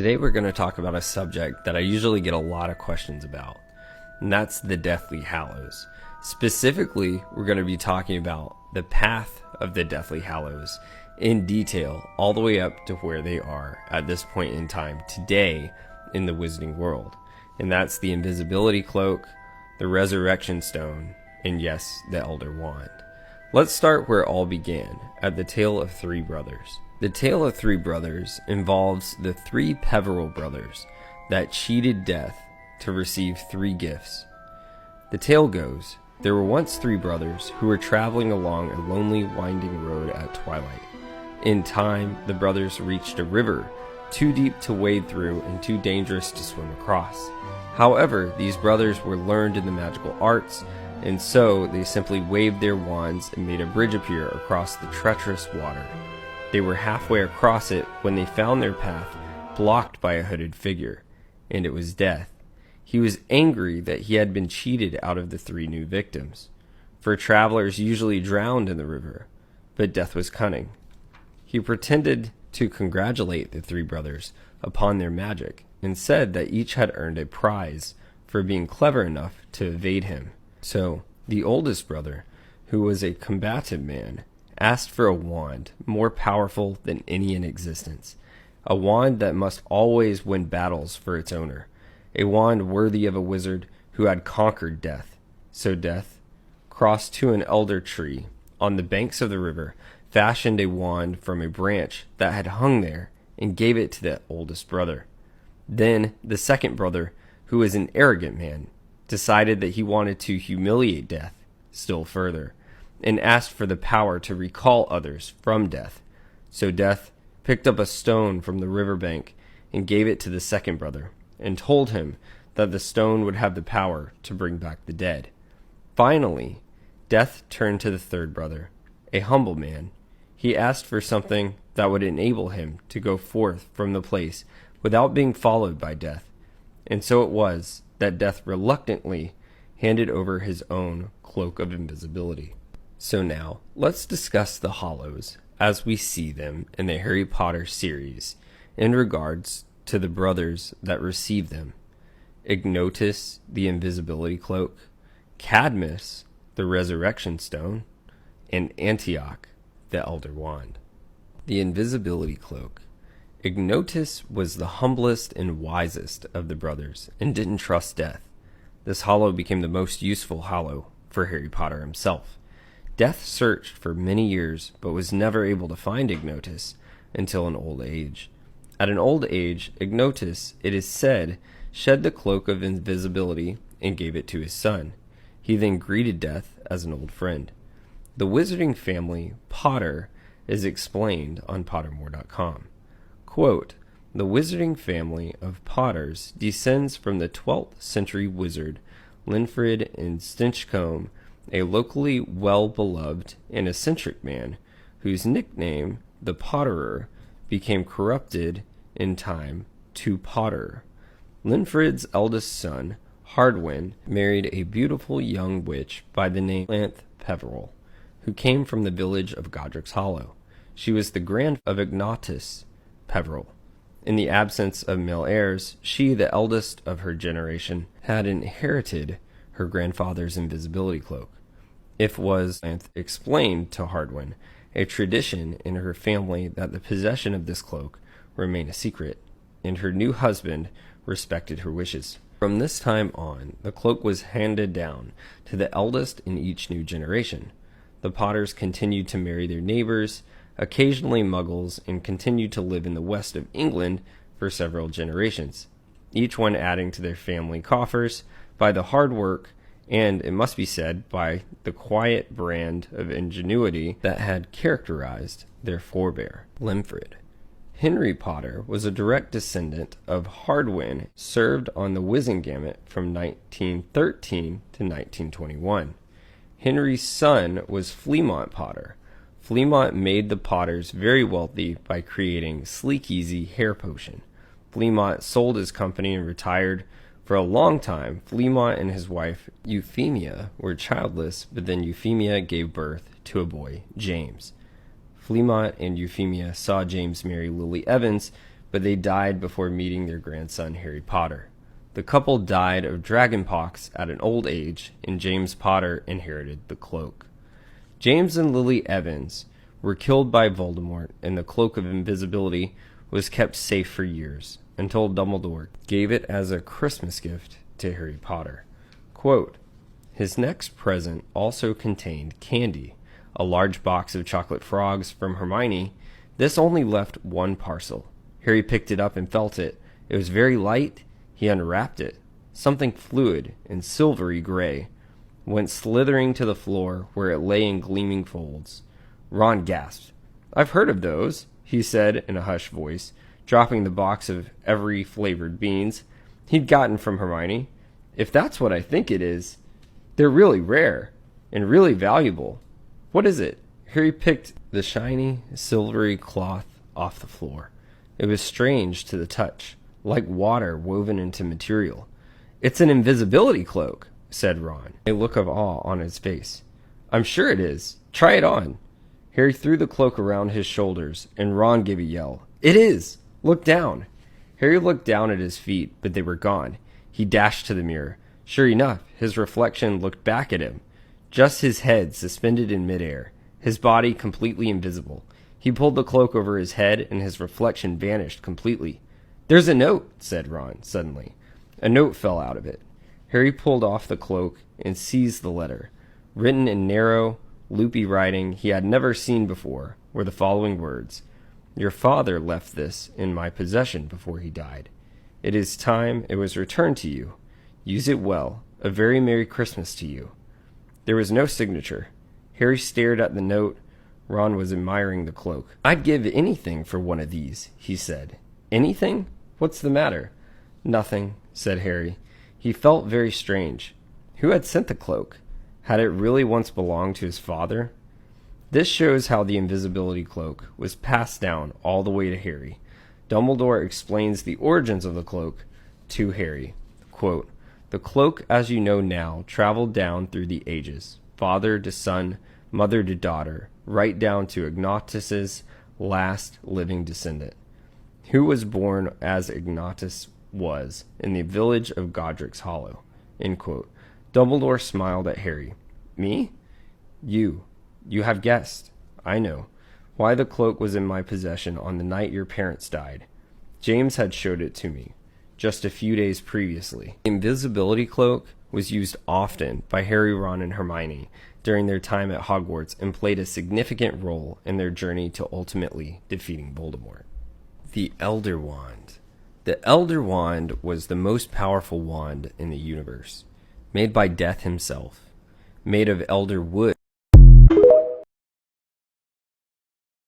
Today we're going to talk about a subject that I usually get a lot of questions about, and that's the Deathly Hallows. Specifically, we're going to be talking about the path of the Deathly Hallows in detail, all the way up to where they are at this point in time today in the Wizarding world. And that's the Invisibility Cloak, the Resurrection Stone, and yes, the Elder Wand. Let's start where it all began, at the Tale of Three Brothers. The Tale of Three Brothers involves the three Peveril brothers that cheated death to receive three gifts. The tale goes, there were once three brothers who were traveling along a lonely, winding road at twilight. In time, the brothers reached a river, too deep to wade through and too dangerous to swim across. However, these brothers were learned in the magical arts, and so they simply waved their wands and made a bridge appear across the treacherous water. They were halfway across it when they found their path blocked by a hooded figure, and it was Death. He was angry that he had been cheated out of the three new victims, for travelers usually drowned in the river, but Death was cunning. He pretended to congratulate the three brothers upon their magic, and said that each had earned a prize for being clever enough to evade him. So, the oldest brother, who was a combative man, asked for a wand more powerful than any in existence, a wand that must always win battles for its owner, a wand worthy of a wizard who had conquered death. So Death crossed to an elder tree on the banks of the river, fashioned a wand from a branch that had hung there, and gave it to the oldest brother. Then the second brother, who was an arrogant man, decided that he wanted to humiliate Death still further, and asked for the power to recall others from death. So Death picked up a stone from the riverbank and gave it to the second brother, and told him that the stone would have the power to bring back the dead. Finally, Death turned to the third brother, a humble man. He asked for something that would enable him to go forth from the place without being followed by Death. And so it was that Death reluctantly handed over his own cloak of invisibility. So now, let's discuss the Hallows as we see them in the Harry Potter series in regards to the brothers that receive them. Ignotus, the Invisibility Cloak, Cadmus, the Resurrection Stone, and Antioch, the Elder Wand. The Invisibility Cloak. Ignotus was the humblest and wisest of the brothers and didn't trust Death. This Hallow became the most useful Hallow for Harry Potter himself. Death searched for many years, but was never able to find Ignotus until an old age. At an old age, Ignotus, it is said, shed the cloak of invisibility and gave it to his son. He then greeted Death as an old friend. The wizarding family, Potter, is explained on Pottermore.com. Quote, the wizarding family of Potters descends from the 12th century wizard Linfrid and Stinchcombe, a locally well-beloved and eccentric man whose nickname, the Potterer, became corrupted in time to Potter. Linfrid's eldest son, Hardwin, married a beautiful young witch by the name Lanth Peveril, who came from the village of Godric's Hollow. She was the grandmother of Ignotus Peveril. In the absence of male heirs, she, the eldest of her generation, had inherited her grandfather's invisibility cloak. It was explained to Hardwin, a tradition in her family that the possession of this cloak remained a secret, and her new husband respected her wishes. From this time on, the cloak was handed down to the eldest in each new generation. The Potters continued to marry their neighbors, occasionally Muggles, and continued to live in the west of England for several generations, each one adding to their family coffers by the hard work and, it must be said, by the quiet brand of ingenuity that had characterized their forebear, Linfrid. Henry Potter was a direct descendant of Hardwin, served on the Wizengamot from 1913 to 1921. Henry's son was Fleamont Potter. Fleamont made the Potters very wealthy by creating Sleek Easy hair potion. Fleamont sold his company and retired. For a long time, Fleamont and his wife Euphemia were childless, but then Euphemia gave birth to a boy, James. Fleamont and Euphemia saw James marry Lily Evans, but they died before meeting their grandson Harry Potter. The couple died of dragonpox at an old age, and James Potter inherited the cloak. James and Lily Evans were killed by Voldemort, and the Cloak of Invisibility was kept safe for years, until Dumbledore gave it as a Christmas gift to Harry Potter. Quote, his next present also contained candy, a large box of chocolate frogs from Hermione. This only left one parcel. Harry picked it up and felt it. It was very light. He unwrapped it. Something fluid and silvery gray went slithering to the floor where it lay in gleaming folds. Ron gasped. I've heard of those, he said in a hushed voice, dropping the box of every flavored beans he'd gotten from Hermione. If that's what I think it is, they're really rare and really valuable. What is it? Harry picked the shiny, silvery cloth off the floor. It was strange to the touch, like water woven into material. It's an invisibility cloak, said Ron, a look of awe on his face. I'm sure it is. Try it on. Harry threw the cloak around his shoulders, and Ron gave a yell. It is! Look down! Harry looked down at his feet, but they were gone. He dashed to the mirror. Sure enough, his reflection looked back at him. Just his head suspended in midair, his body completely invisible. He pulled the cloak over his head, and his reflection vanished completely. There's a note, said Ron, suddenly. A note fell out of it. Harry pulled off the cloak and seized the letter. Written in narrow, loopy writing he had never seen before were the following words. Your father left this in my possession before he died. It is time it was returned to you. Use it well. A very Merry Christmas to you. There was no signature. Harry stared at the note. Ron was admiring the cloak. I'd give anything for one of these, he said. Anything? What's the matter? Nothing, said Harry. He felt very strange. Who had sent the cloak? Had it really once belonged to his father? This shows how the invisibility cloak was passed down all the way to Harry. Dumbledore explains the origins of the cloak to Harry. Quote, the cloak, as you know now, traveled down through the ages, father to son, mother to daughter, right down to Ignatus's last living descendant, who was born as Ignatus was in the village of Godric's Hollow. End quote. Dumbledore smiled at Harry. Me? You have guessed. I know. Why the cloak was in my possession on the night your parents died. James had showed it to me just a few days previously. The invisibility cloak was used often by Harry, Ron, and Hermione during their time at Hogwarts and played a significant role in their journey to ultimately defeating Voldemort. The Elder Wand. The Elder Wand was the most powerful wand in the universe, made by Death himself. Made of elder wood,